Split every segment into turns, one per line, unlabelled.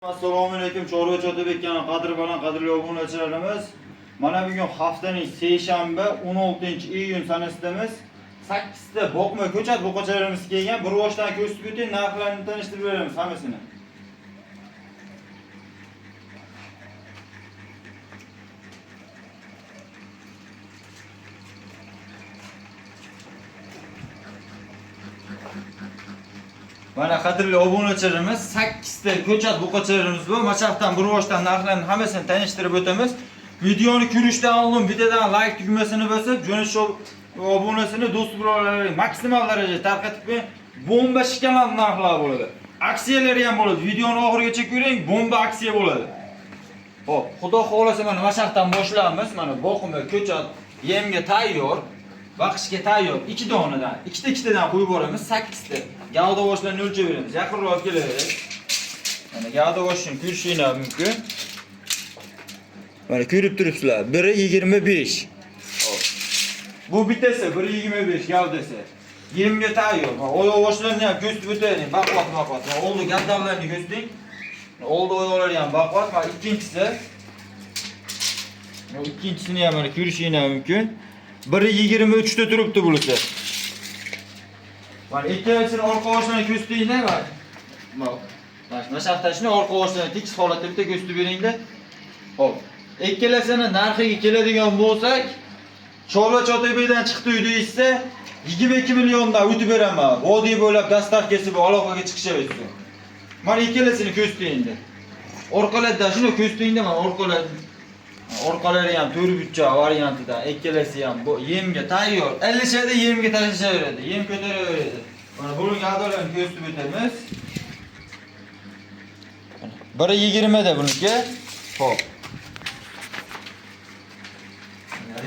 Assalomu alaykum, Chorva Cho'tabek kanal qadrli obunachilarimiz. Mana bugun haftaning seshanba 16-iyun sanasidamiz. 8 ta boqma ko'chat boqachalarimiz kelgan. Bir boshdan ko'rsatib o'tib, narxlarini tanishtirib beramiz hammasini. Mana qadrli obunachilarimiz 8 ta ko'chat boqachalarimiz bor. Machaqdan bir boshdan narxlarini hammasini tanishtirib o'tamiz. Videoni ko'rishdan oldin videodan like tugmasini bosib, jo'nash obunasini do'st birodarlarga maksimal darajada tarqatib qo'ying. Bomba shikalan narxlar bo'ladi. Aksiyalari ham bo'ladi. Videoni oxirigacha ko'ring, bomba aksiya bo'ladi. Xo'p, xudo xolasa mana mashaqdan boshlaymiz. Mana boqma ko'chat yemga tayyor. Baqishga tayyor 2 donadan, ikkitadan qo'yib boramiz 8 ta. Gavda boshlarini o'lchab beramiz. Yaqinroq kelaveradi. Mana gavda boshini ko'rishingiz mumkin. Mana ko'rib turibsizlar. 1.25. Hop. Bu bittasi 1.25 gavdasi. Yemga tayyor. Oyoq boshlarini ham ko'rsatib o'taylik. Baqvat. Oldi gavdalarni ko'rsating. Oldi oyoqlari ham baqvat. Mana ikkinchisi. Ikkinchisini ham mana ko'rishingiz mumkin. 1.23 ta turibdi bulisi. Mana ikkinchisini orqa boshlarini ko'rsatingda bak. Mana shaftashni orqa boshlarini tekis holatda bitta ko'rsatib beringda. Hop. Ikkalasini narxiga keladigan bo'lsak, Chorva Cho'tabekdan chiqdi uy deysiz, 22 milliondan o'tib beraman. Vodiy bo'ylab dastavkasi bor, aloqaga chiqishaversin. Mana ikkalasini ko'rsatingda. Orqalarda shuni ko'rsatingda, mana orqalari ham 4 variantida, ikkalasi ham bu yemga tayyor. 50 shada yemga tashlashaveradi, yem ko'taraveradi. Mana buni gavdalarni ko'rsatib o'tamiz. 1.20 da buniki. Hop.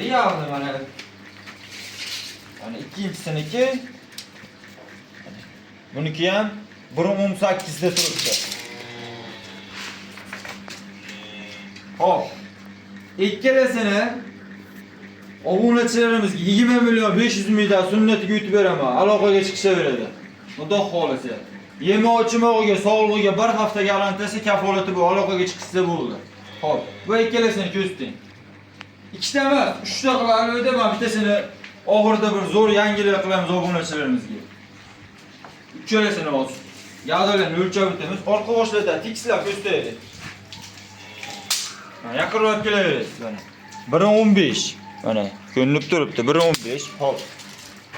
Realni mana ikkinchisiniki. Buniki ham 1.18 da turibdi. Hop. İkkalasini obunachilarimizga 20 million 500 mingdan sunnatiga yutib beraman. Aloqaga chiqishaveradi. Xudo xolasa. Yemoqchimog'iga, sog'lig'iga bir hafta garantiyasi kafolati bu aloqaga chiqsa bo'ldi. Xo'p, bu ikkalasini ko'rsating. Ikkita emas, 3 ta qilardi, men bittasini oxirida bir zo'r yangilik qilamiz obunachilarimizga. Uchalasini olsin. Gavdalarni o'lchab o'tamiz. Orqa boshlardan tekislab ko'rsataylik. Yaqinroq kelaverasiz mana. 1.15. Mana ko'rinib turibdi 1.15. Hop.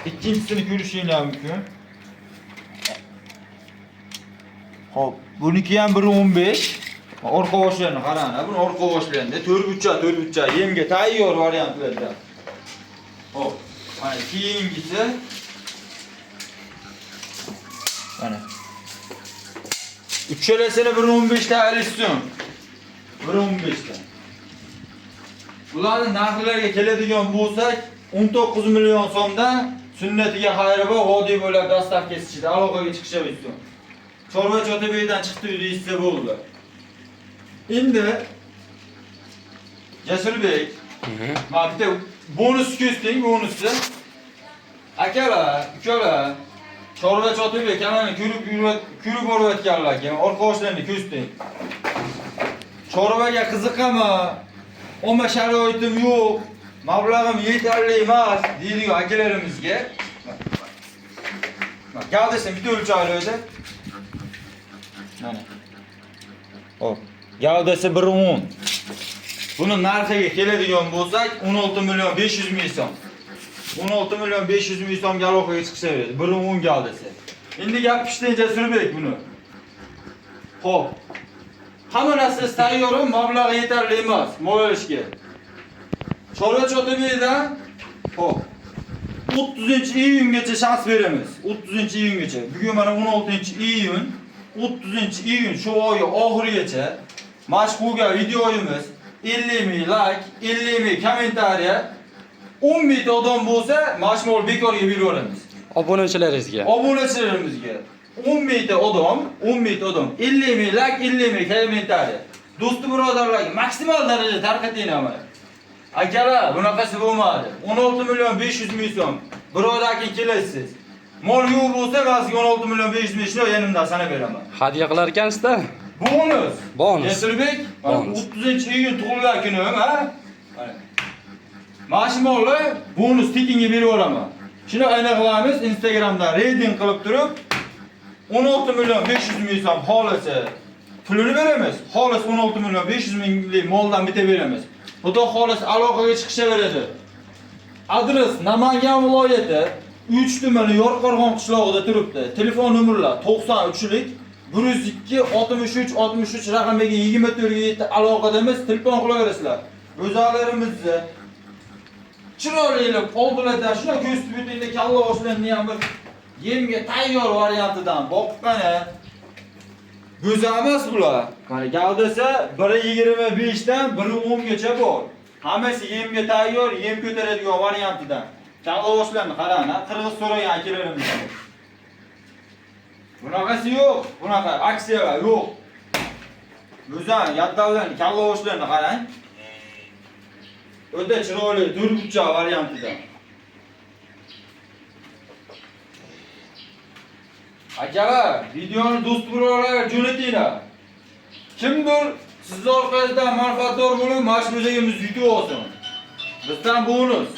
Ikkinchisini ko'rishingiz mumkin. Hop, buniki ham 1.15. Orqa boshlarini qarang, buni orqa boshlarida 4 yemga tayyor variantlarda. Hop. Mana keyingisi mana. Uchalasini 1.15 ta alishsin. 1.15 ta. Bularning narxlariga keladigan bo'lsak, 19 million so'mdan sunnatiga xayri bor, vodiy bo'ylab dastavkasi ichida aloqaga chiqishaversin. Chorva Cho'tabekdan chiqdi deysiz bo'ldi. Endi Jasurbek, mana bitta bonus ko'rsating, bonusni. Akalar, ukalar, Chorva Cho'tabek kanalini ko'rib borayotganlarga orqa boshlarini ko'rsating. Chorvaga qiziqaman, omma sharoitim yo'q, mablag'im yetarli emas deydigan akalarimizga gavdasini bitta o'lchaylik. Mana. Hop, gavdasi 1.10. Buni narxiga keladigan bo'lsak, 16 million 500 ming so'm. 16 million 500 ming so'mga aloqaga chiqishaveradi. 1.10 gavdasi. Endi gap pishdi Jasurbek buni. Hop. Hamma narsa tayyor, mablag' yetarli emas mol olishga. Chorva Cho'tabekdan hop 30-iyungacha shans beramiz. 30-iyungacha. Bugun mana 16-iyun, 30-iyun shu oy oxirigacha mashhurga videoyimiz 50 ming like, 50 ming kommentariya, 10 ming odam bo'lsa, mashmol bekorga beramiz.
Obunachilaringizga.
10 ming odam, 50 ming like, 50 ming kommentariya. Do'st birodarlarga maksimal darajada tarqating ham. Akalar, bunaqasi bo'lmadi. 16 million 500 ming so'm. Birodarga kelasiz. Mol yo'q bo'lsa, men sizga 16 million 500 ming so'm yanimdan sanab beraman.
Hadya qilar ekansiz-da.
Bonus.
Bonus.
Yesirbek,
Bonus.
30-iyun tug'ilgan kunim, ha? Mashmoli bonus tekinga berib olaman. Shuni ayna qilamiz, Instagramda rating qilib turib 16 million 500 ming so'm xolisi pulini beramiz. Xolis 16 million 500 minglik moldan bitta beramiz. Xudo xolis aloqaga chiqishaveradi. Adres Namangan viloyati 3 tumani Yorqo'rg'on qishlog'ida turibdi. Telefon nomerlar 93lik 102 63 63 raqamiga 24 aloqadamiz. Telefon qilaverasizlar. O'zlarimizni chiroyli poldularda shuna ko'z tubitingda kalla boshlanni ham bir yemga tayyor variantidan boqib qani. Go'zal emas bular. Qani gavdasi 1.25 dan 1.10 gacha bor. Hammasi yemga tayyor, yem ko'taradigan variantidan. Kalla boshlanni qarang, qirg'iz so'ragan akalarimiz. Bunaqasi yo'q, bunaqa aksiyalar yo'q. Go'zal yaddallarni, kalla boshlanni qarang. O'ta chiroyli durgutcha variantida. Akalar, videoni do'st birodarlarga jo'natinglar. Kimdir siz orqangizdan manfaatdor bo'lib, mash bo'zagimiz yutib olsin. Bizdan bonus.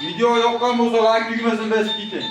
Video yoqqan bo'lsa like tugmasini bosib keting.